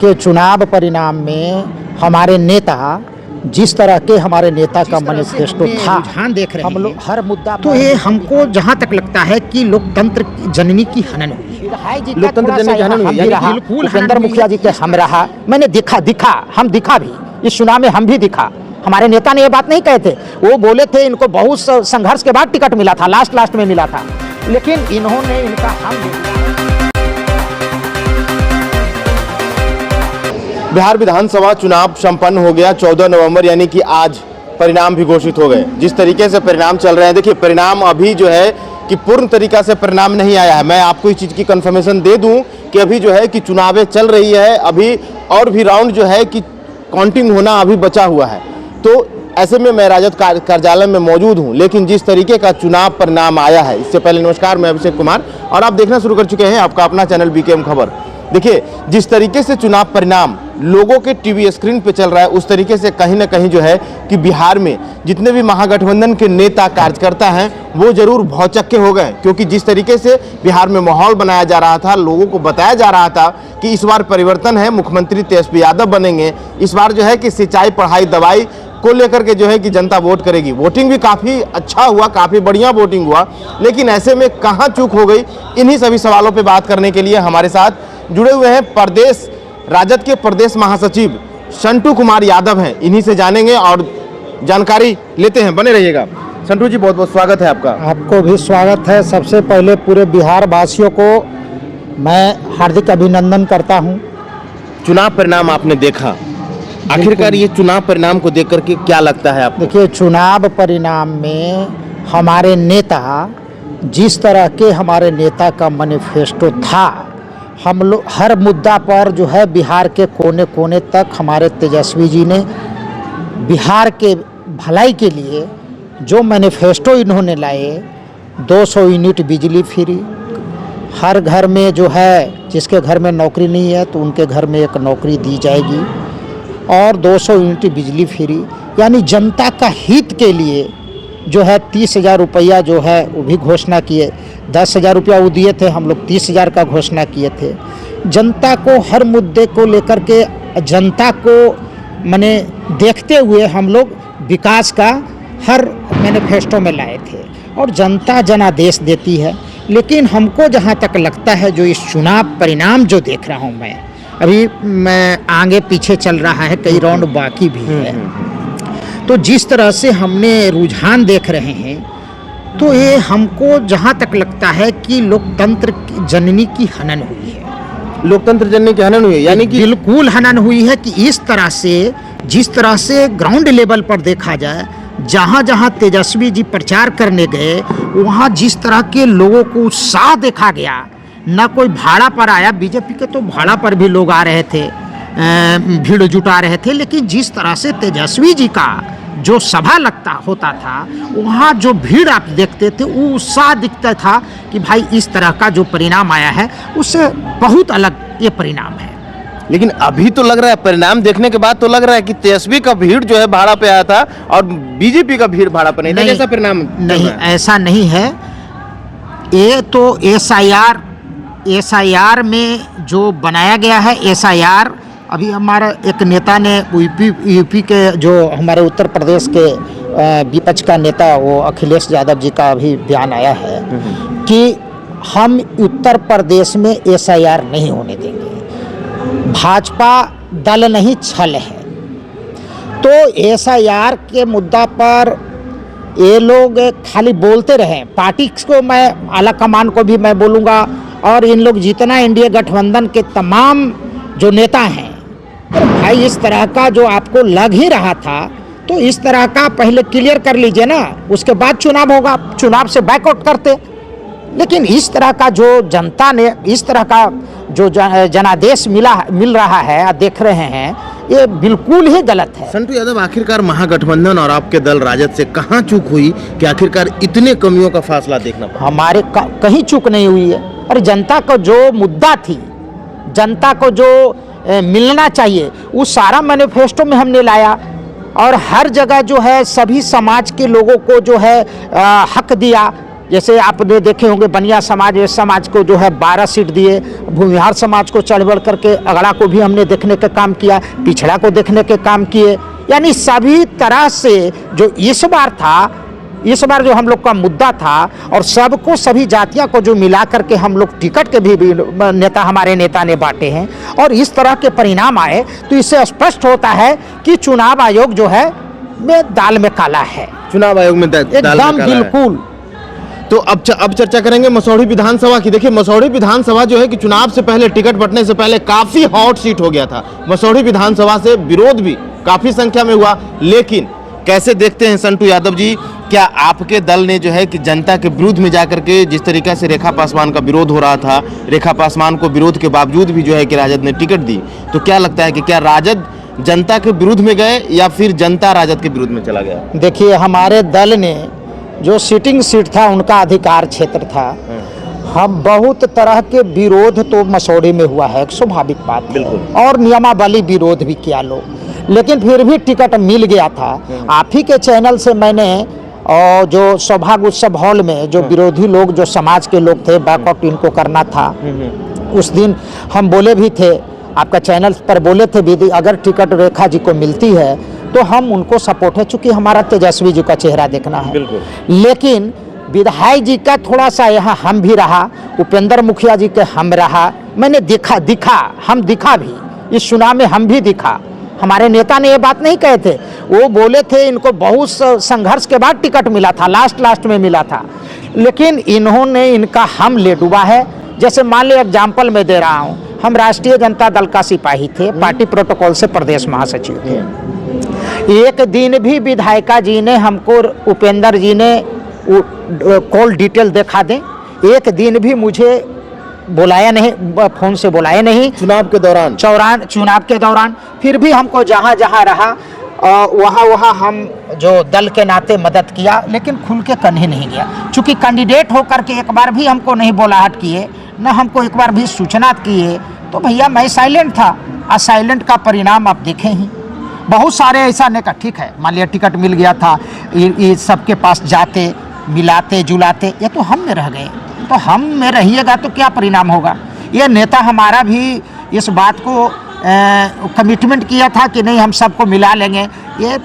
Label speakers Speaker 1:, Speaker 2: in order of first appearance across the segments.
Speaker 1: के चुनाव परिणाम में हमारे नेता जिस तरह के हमारे नेता का मैनिफेस्टो था,
Speaker 2: रुझान देख रहे
Speaker 1: हम लोग
Speaker 2: हैं,
Speaker 1: हर मुद्दा
Speaker 2: तो ये हमको जहाँ तक लगता है कि लोकतंत्र जननी की हनन हुई है।
Speaker 1: लोकतंत्र जननी की हनन हुई है।
Speaker 2: बिल्कुल
Speaker 1: उपेंद्र मुखिया जी के हम रहा, मैंने हम दिखा भी इस चुनाव में, हम भी दिखा। हमारे नेता ने ये बात नहीं कहे थे, वो बोले थे इनको बहुत संघर्ष के बाद टिकट मिला था, लास्ट में मिला था, लेकिन इन्होंने इनका हम
Speaker 3: बिहार विधानसभा चुनाव संपन्न हो गया 14 नवंबर, यानी कि आज परिणाम भी घोषित हो गए। जिस तरीके से परिणाम चल रहे हैं, देखिए परिणाम अभी जो है कि पूर्ण तरीका से परिणाम नहीं आया है। मैं आपको इस चीज़ की कंफर्मेशन दे दूं कि अभी जो है कि चुनावें चल रही है, अभी और भी राउंड जो है कि काउंटिंग होना अभी बचा हुआ है। तो ऐसे में मैं राजद कार्यालय में मौजूद हूं, लेकिन जिस तरीके का चुनाव परिणाम आया है, इससे पहले नमस्कार, मैं अभिषेक कुमार और आप देखना शुरू कर चुके हैं आपका अपना चैनल बीकेएम खबर। देखिए जिस तरीके से चुनाव परिणाम लोगों के टीवी स्क्रीन पे चल रहा है, उस तरीके से कहीं ना कहीं जो है कि बिहार में जितने भी महागठबंधन के नेता कार्यकर्ता हैं वो जरूर भौचक्के हो गए, क्योंकि जिस तरीके से बिहार में माहौल बनाया जा रहा था, लोगों को बताया जा रहा था कि इस बार परिवर्तन है, मुख्यमंत्री तेजस्वी यादव बनेंगे, इस बार जो है कि सिंचाई पढ़ाई दवाई को लेकर के जो है कि जनता वोट करेगी। वोटिंग भी काफ़ी अच्छा हुआ, काफ़ी बढ़िया वोटिंग हुआ, लेकिन ऐसे में कहाँ चूक हो गई, इन्हीं सभी सवालों पे बात करने के लिए हमारे साथ जुड़े हुए हैं प्रदेश राजद के प्रदेश महासचिव संटू कुमार यादव हैं। इन्हीं से जानेंगे और जानकारी लेते हैं, बने रहिएगा। संटू जी बहुत बहुत स्वागत है आपका।
Speaker 1: आपको भी स्वागत है। सबसे पहले पूरे बिहार वासियों को मैं हार्दिक अभिनंदन करता हूं।
Speaker 3: चुनाव परिणाम आपने देखा, आखिरकार ये चुनाव परिणाम को देख करके क्या लगता है आपको?
Speaker 1: देखिए, चुनाव परिणाम में हमारे नेता जिस तरह के हमारे नेता का मैनिफेस्टो था, हम लोग हर मुद्दा पर जो है बिहार के कोने कोने तक हमारे तेजस्वी जी ने बिहार के भलाई के लिए जो मैनिफेस्टो इन्होंने लाए, 200 यूनिट बिजली फ्री, हर घर में जो है जिसके घर में नौकरी नहीं है तो उनके घर में एक नौकरी दी जाएगी, और 200 यूनिट बिजली फ्री, यानी जनता का हित के लिए जो है 30,000 रुपया जो है वो भी घोषणा किए। 10,000 रुपया वो दिए थे, हम लोग 30,000 का घोषणा किए थे। जनता को हर मुद्दे को लेकर के, जनता को माने देखते हुए हम लोग विकास का हर मैनिफेस्टो में लाए थे, और जनता जनादेश देती है। लेकिन हमको जहाँ तक लगता है, जो इस चुनाव परिणाम जो देख रहा हूँ मैं, अभी मैं आगे पीछे चल रहा है, कई राउंड बाकी भी है, तो जिस तरह से हमने रुझान देख रहे हैं, तो ये हमको जहाँ तक लगता है कि लोकतंत्र जननी की हनन हुई है।
Speaker 3: लोकतंत्र जननी की हनन हुई है, यानी कि
Speaker 1: बिल्कुल हनन हुई है कि इस तरह से, जिस तरह से ग्राउंड लेवल पर देखा जाए, जहाँ जहाँ तेजस्वी जी प्रचार करने गए, वहाँ जिस तरह के लोगों को उत्साह देखा गया, ना कोई भाड़ा पर आया, बीजेपी के तो भाड़ा पर भी लोग आ रहे थे, भीड़ जुटा रहे थे, लेकिन जिस तरह से तेजस्वी जी का जो सभा होता था, वहाँ जो भीड़ आप देखते थे, वो उत्साह दिखता था कि भाई इस तरह का जो परिणाम आया है उससे बहुत अलग ये परिणाम है।
Speaker 3: लेकिन अभी तो लग रहा है, परिणाम देखने के बाद तो लग रहा है कि तेजस्वी का भीड़ जो है भाड़ा पे आया था और बीजेपी का भीड़ भाड़ा पे नहीं था। ऐसा परिणाम
Speaker 1: नहीं, ऐसा नहीं है। ये तो एसआईआर में जो बनाया गया है, एसआईआर अभी हमारा एक नेता ने यूपी के जो हमारे उत्तर प्रदेश के विपक्ष का नेता, वो अखिलेश यादव जी का अभी बयान आया है कि हम उत्तर प्रदेश में एसआईआर नहीं होने देंगे, भाजपा दल नहीं छल है। तो एसआईआर के मुद्दा पर ये लोग खाली बोलते रहे, पार्टी को मैं आला कमान को भी मैं बोलूँगा, और इन लोग जितना एनडीए गठबंधन के तमाम जो नेता हैं, तो भाई इस तरह का जो आपको लग ही रहा था, तो इस तरह का पहले क्लियर कर लीजिए ना, उसके बाद चुनाव होगा, चुनाव से बैकआउट करते। लेकिन इस तरह का जो जनता ने, इस तरह का जो जनादेश मिल रहा है, देख रहे हैं, ये बिल्कुल ही गलत है।
Speaker 3: संटू यादव, आखिरकार महागठबंधन और आपके दल राजद से कहाँ चूक हुई कि आखिरकार इतने कमियों का फासला देखना पड़ा?
Speaker 1: हमारे कहीं चूक नहीं हुई है। अरे जनता को जो मुद्दा थी, जनता को जो मिलना चाहिए, वो सारा मैनिफेस्टो में हमने लाया, और हर जगह जो है सभी समाज के लोगों को जो है हक दिया, जैसे आपने देखे होंगे बनिया समाज, इस समाज को जो है 12 सीट दिए, भूमिहार समाज को चढ़ बढ़ करके अगड़ा को भी हमने देखने का काम किया, पिछड़ा को देखने के काम किए। यानी सभी तरह से जो इस बार था, इस बार जो हम लोग का मुद्दा था और सबको, सभी जातियों को जो मिला करके हम लोग टिकट के भी नेता, हमारे नेता ने बांटे हैं और इस तरह के परिणाम आए, तो इससे स्पष्ट होता है कि चुनाव आयोग जो है में दाल में काला है।
Speaker 3: चुनाव आयोग में दाल में
Speaker 1: एकदम
Speaker 3: काला है।
Speaker 1: बिल्कुल।
Speaker 3: तो अब चर्चा करेंगे मसौढ़ी विधानसभा की। देखिए मसौढ़ी विधानसभा जो है कि चुनाव से पहले, टिकट बंटने से पहले काफी हॉट सीट हो गया था। मसौढ़ी विधानसभा से विरोध भी काफी संख्या में हुआ, लेकिन कैसे देखते हैं संटू यादव जी, क्या आपके दल ने जो है कि जनता के विरुद्ध में जाकर के, जिस तरीके से रेखा पासवान का विरोध हो रहा था, रेखा पासवान को विरोध के बावजूद भी जो है कि राजद ने टिकट दी, तो क्या लगता है कि क्या राजद जनता के विरुद्ध में गए या फिर जनता राजद के विरुद्ध में चला गया?
Speaker 1: देखिए हमारे दल ने जो सिटिंग सीट था, उनका अधिकार क्षेत्र था, हम बहुत तरह के विरोध तो मसौढ़ी में हुआ है, एक स्वाभाविक बात है, और नियमावली विरोध भी किया लोग, लेकिन फिर भी टिकट मिल गया था। आप ही के चैनल से मैंने और जो सौभाग्य उत्सव हॉल में जो विरोधी लोग, जो समाज के लोग थे, बैकआउट इनको करना था, उस दिन हम बोले भी थे, आपका चैनल पर बोले थे भी, अगर टिकट रेखा जी को मिलती है तो हम उनको सपोर्ट है, चूँकि हमारा तेजस्वी जी का चेहरा देखना है। लेकिन विधायक जी का थोड़ा सा यहाँ हम भी रहा, उपेंद्र मुखिया जी के हम रहा, मैंने हम दिखा भी, इस चुनाव में हम भी दिखा। हमारे नेता ने ये बात नहीं कहे थे, वो बोले थे इनको बहुत संघर्ष के बाद टिकट मिला था, लास्ट में मिला था, लेकिन इन्होंने इनका हम ले डूबा है। जैसे मान लो एग्जाम्पल मैं दे रहा हूँ, हम राष्ट्रीय जनता दल का सिपाही थे, पार्टी प्रोटोकॉल से प्रदेश महासचिव थे। एक दिन भी विधायिका जी ने हमको, उपेंद्र जी ने कॉल डिटेल दिखा दें, एक दिन भी मुझे बुलाया नहीं, फोन से बुलाया नहीं
Speaker 3: चुनाव के दौरान। फिर भी हमको जहाँ रहा
Speaker 1: वहाँ हम जो दल के नाते मदद किया, लेकिन खुल के कहीं नहीं गया, चूँकि कैंडिडेट होकर के एक बार भी हमको नहीं बोलाहट किए, न हमको एक बार भी सूचना किए, तो भैया मैं साइलेंट था। और साइलेंट का परिणाम आप देखें ही, बहुत सारे ऐसा नहीं का, ठीक है मान लिया टिकट मिल गया था, ये सबके पास जाते, मिलाते जुलाते, ये तो हम में रह गए, तो हम में रहिएगा तो क्या परिणाम होगा। ये नेता हमारा भी इस बात को कमिटमेंट किया था कि नहीं हम सबको मिला लेंगे। ये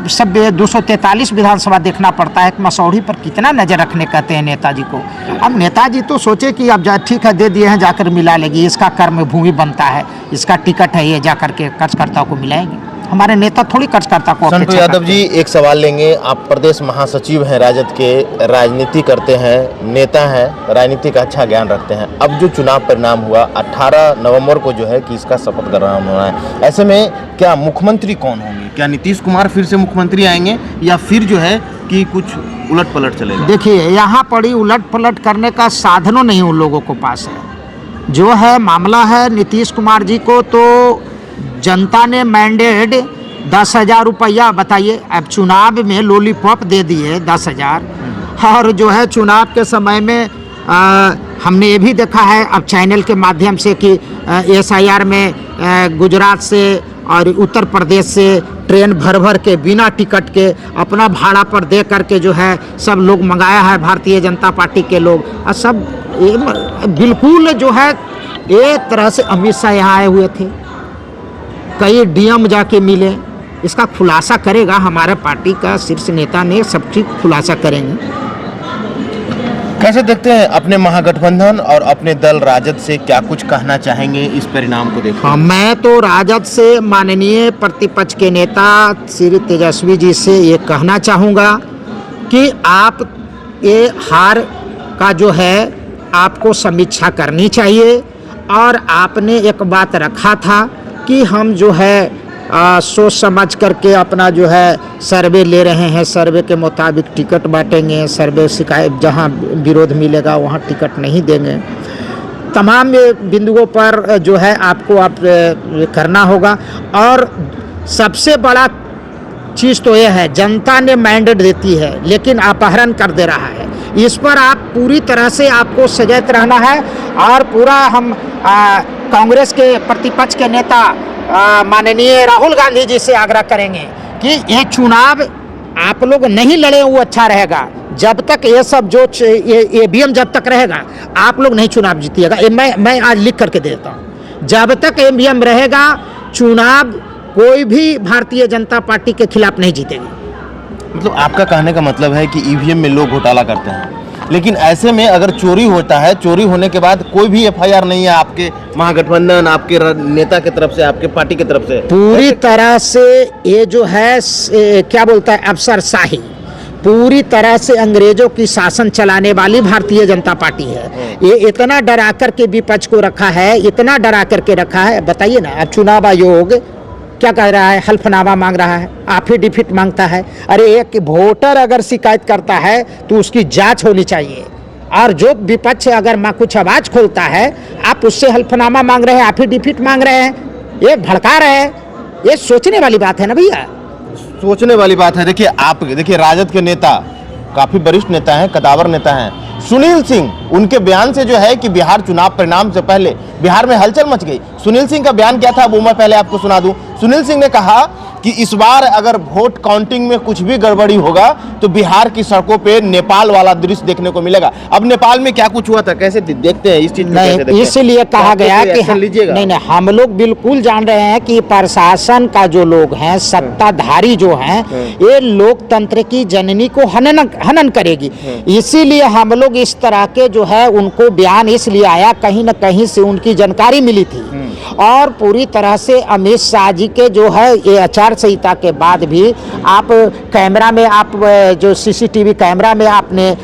Speaker 1: सब 243 विधानसभा देखना पड़ता है, मसौढ़ी पर कितना नज़र रखने कहते हैं नेताजी को। अब नेताजी तो सोचे कि अब ठीक है दे दिए हैं, जाकर मिला लेगी, इसका कर्म भूमि बनता है, इसका टिकट है, ये जाकर के कार्यकर्ताओं को मिलाएंगे। हमारे नेता थोड़ी कार्यकर्ता को।
Speaker 3: संटू यादव जी एक सवाल लेंगे, आप प्रदेश महासचिव हैं राजद के, राजनीति करते हैं, नेता हैं, राजनीति का अच्छा ज्ञान रखते हैं। अब जो चुनाव परिणाम हुआ 18 नवंबर को जो है कि इसका शपथ ग्रहण होना है, ऐसे में क्या मुख्यमंत्री कौन होंगे? क्या नीतीश कुमार फिर से मुख्यमंत्री आएंगे या फिर जो है कि कुछ उलट पलट चलेगा?
Speaker 1: देखिए यहाँ पड़ी उलट पलट करने का साधनों नहीं उन लोगों को पास है। जो है मामला है नीतीश कुमार जी को, तो जनता ने मैंडेट 10,000 रुपया, बताइए अब चुनाव में लॉलीपॉप दे दिए 10,000, और जो है चुनाव के समय में हमने ये भी देखा है अब चैनल के माध्यम से कि SIR में गुजरात से और उत्तर प्रदेश से ट्रेन भर के बिना टिकट के अपना भाड़ा पर दे करके जो है सब लोग मंगाया है, भारतीय जनता पार्टी के लोग, और सब बिल्कुल जो है एक तरह से अमित शाह यहाँ आए हुए थे, कई DM जाके मिले। इसका खुलासा करेगा हमारे पार्टी का शीर्ष नेता ने, सब चीज खुलासा करेंगे।
Speaker 3: कैसे देखते हैं अपने महागठबंधन और अपने दल राजद से, क्या कुछ कहना चाहेंगे इस परिणाम को देखकर?
Speaker 1: हाँ, मैं तो राजद से माननीय प्रतिपक्ष के नेता श्री तेजस्वी जी से ये कहना चाहूँगा कि आप ये हार का जो है आपको समीक्षा करनी चाहिए, और आपने एक बात रखा था कि हम जो है सोच समझ करके अपना जो है सर्वे ले रहे हैं, सर्वे के मुताबिक टिकट बांटेंगे, सर्वे शिकायत जहां विरोध मिलेगा वहां टिकट नहीं देंगे। तमाम बिंदुओं पर जो है आपको करना होगा। और सबसे बड़ा चीज़ तो यह है, जनता ने मैंडेट देती है लेकिन अपहरण कर दे रहा है, इस पर आप पूरी तरह से आपको सजग रहना है। और पूरा हम कांग्रेस के प्रतिपक्ष के नेता माननीय राहुल गांधी जी से आग्रह करेंगे कि ये चुनाव आप लोग नहीं लड़े वो अच्छा रहेगा, जब तक ये सब जो ईवीएम जब तक रहेगा आप लोग नहीं चुनाव जीतिएगा। ये मैं आज लिख करके देता हूँ, जब तक ईवीएम रहेगा चुनाव कोई भी भारतीय जनता पार्टी के खिलाफ नहीं जीतेगी।
Speaker 3: मतलब आपका कहने का मतलब है कि ईवीएम में लोग घोटाला करते हैं, लेकिन ऐसे में अगर चोरी होता है, चोरी होने के बाद कोई भी एफआईआर नहीं है आपके महागठबंधन, आपके नेता की तरफ से, आपके पार्टी की तरफ से,
Speaker 1: पूरी तरह से ये जो है क्या बोलता है अफसरशाही, पूरी तरह से अंग्रेजों की शासन चलाने वाली भारतीय जनता पार्टी है। ये इतना डरा करके विपक्ष को रखा है, इतना डरा करके रखा है। बताइए ना, अब चुनाव आयोग क्या कह रहा है, हल्फनामा मांग रहा है, एफिडेविट मांगता है। अरे एक वोटर अगर शिकायत करता है तो उसकी जांच होनी चाहिए, और जो विपक्ष अगर कुछ आवाज खोलता है आप उससे हल्फनामा मांग रहे हैं, एफिडेविट मांग रहे हैं, ये भड़का रहे हैं। ये सोचने वाली बात है ना भैया,
Speaker 3: सोचने वाली बात है। देखिए आप देखिए राजद के नेता काफी वरिष्ठ नेता हैं, कदावर नेता हैं, सुनील सिंह, उनके बयान से जो है कि बिहार चुनाव परिणाम से पहले बिहार में हलचल मच गई। सुनील सिंह का बयान क्या था वो मैं पहले आपको सुना दूं। सुनील सिंह ने कहा कि इस बार अगर वोट काउंटिंग में कुछ भी गड़बड़ी होगा तो बिहार की सड़कों पे नेपाल वाला दृश्य देखने को मिलेगा। अब नेपाल में क्या कुछ हुआ था, कैसे देखते हैं इस चीज
Speaker 1: नहीं, इसलिए कहा गया कि नहीं, हम लोग बिल्कुल जान रहे हैं कि प्रशासन का जो लोग हैं, सत्ताधारी जो हैं, ये लोकतंत्र की जननी को हनन करेगी। इसीलिए हम लोग इस तरह के जो है उनको बयान इसलिए आया, कहीं न कहीं से उनकी जानकारी मिली थी। और पूरी तरह से अमित शाह जी के जो है ये आचार संहिता के बाद भी आप कैमरा में, आप जो सीसीटीवी कैमरा में आपने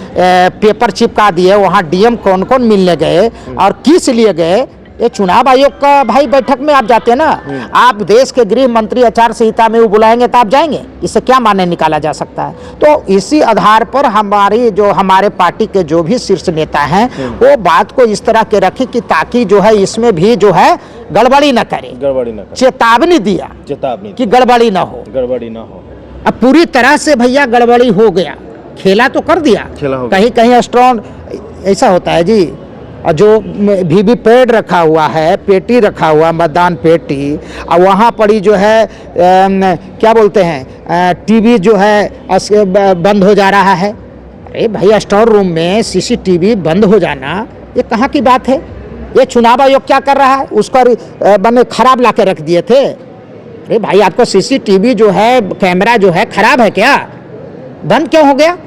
Speaker 1: पेपर चिपका दिए, वहाँ डीएम कौन कौन मिलने गए और किस लिए गए, ये चुनाव आयोग का भाई बैठक में आप जाते हैं ना, आप देश के गृह मंत्री आचार संहिता में वो बुलाएंगे तो आप जाएंगे, इससे क्या माने निकाला जा सकता है। तो इसी आधार पर हमारे पार्टी के जो भी शीर्ष नेता हैं वो बात को इस तरह के रखे कि ताकि जो है इसमें भी जो है गड़बड़ी न करे, चेतावनी दिया कि गड़बड़ी ना हो। अब पूरी तरह से भैया गड़बड़ी हो गया, खेला तो कर दिया, कहीं कहीं स्ट्रॉन्ग ऐसा होता है जी। और जो वीवीपैट रखा हुआ है, पेटी रखा हुआ, मतदान पेटी, और वहाँ पड़ी जो है क्या बोलते हैं टीवी जो है बंद हो जा रहा है। अरे भाई स्टोर रूम में सीसीटीवी बंद हो जाना ये कहाँ की बात है? ये चुनाव आयोग क्या कर रहा है, उसका बने खराब ला के रख दिए थे। अरे भाई आपको सीसीटीवी जो है, कैमरा जो है खराब है क्या, बंद क्यों हो गया?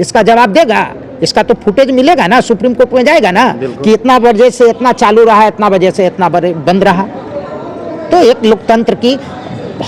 Speaker 1: इसका जवाब देगा, इसका तो फुटेज मिलेगा ना, सुप्रीम कोर्ट में जाएगा ना कि इतना बजे से इतना चालू रहा, इतना बजे से इतना बंद रहा। तो एक लोकतंत्र की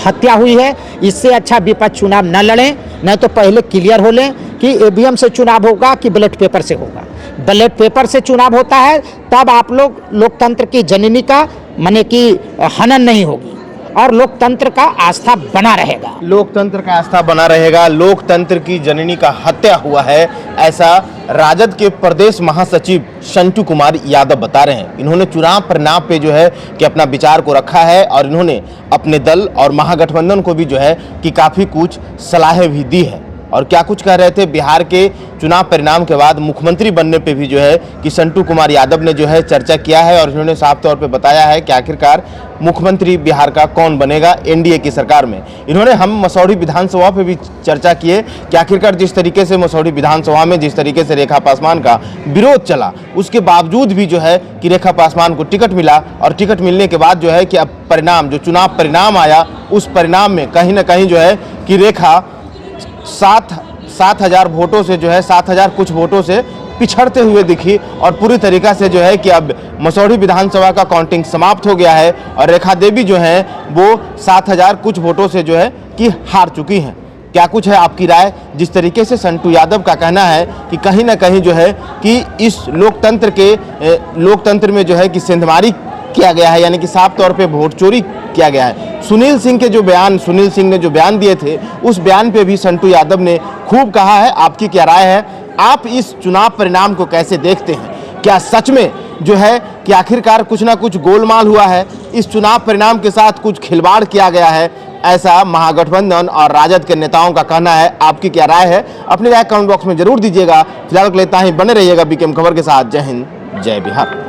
Speaker 1: हत्या हुई है। इससे अच्छा विपक्ष चुनाव न लड़ें, नहीं तो पहले क्लियर हो लें कि ईवीएम से चुनाव होगा कि बैलेट पेपर से होगा। बैलेट पेपर से चुनाव होता है तब आप लोग लोकतंत्र की जननी का माने कि हनन नहीं होगी और लोकतंत्र का आस्था बना रहेगा।
Speaker 3: लोकतंत्र का आस्था बना रहेगा, लोकतंत्र की जननी का हत्या हुआ है, ऐसा राजद के प्रदेश महासचिव संटू कुमार यादव बता रहे हैं। इन्होंने चुनाव परिणाम पे जो है कि अपना विचार को रखा है और इन्होंने अपने दल और महागठबंधन को भी जो है कि काफ़ी कुछ सलाहें भी दी है। और क्या कुछ कह रहे थे, बिहार के चुनाव परिणाम के बाद मुख्यमंत्री बनने पे भी जो है कि संटू कुमार यादव ने जो है चर्चा किया है और इन्होंने साफ तौर पे बताया है कि आखिरकार मुख्यमंत्री बिहार का कौन बनेगा एनडीए की सरकार में। इन्होंने हम मसौढ़ी विधानसभा पे भी चर्चा किए कि आखिरकार जिस तरीके से मसौढ़ी विधानसभा में जिस तरीके से रेखा पासवान का विरोध चला, उसके बावजूद भी जो है कि रेखा पासवान को टिकट मिला और टिकट मिलने के बाद जो है कि अब परिणाम, जो चुनाव परिणाम आया, उस परिणाम में कहीं ना कहीं जो है कि रेखा 7,000 वोटों से जो है 7,000 कुछ वोटों से पिछड़ते हुए दिखी और पूरी तरीका से जो है कि अब मसौढ़ी विधानसभा का काउंटिंग समाप्त हो गया है और रेखा देवी जो है वो 7,000 कुछ वोटों से जो है कि हार चुकी हैं। क्या कुछ है आपकी राय? जिस तरीके से संटू यादव का कहना है कि कहीं ना कहीं जो है कि इस लोकतंत्र में जो है कि सेंधमारी किया गया है, यानी कि साफ तौर पे वोट चोरी किया गया है। सुनील सिंह ने जो बयान दिए थे, उस बयान पे भी संटू यादव ने खूब कहा है। आपकी क्या राय है? आप इस चुनाव परिणाम को कैसे देखते हैं? क्या सच में जो है कि आखिरकार कुछ ना कुछ गोलमाल हुआ है, इस चुनाव परिणाम के साथ कुछ खिलवाड़ किया गया है, ऐसा महागठबंधन और राजद के नेताओं का कहना है? आपकी क्या राय है? अपनी राय कमेंट बॉक्स में जरूर दीजिएगा। फिलहाल के लिए इतना ही, बने रहिएगा बीकेएम खबर के साथ। जय हिंद, जय बिहार।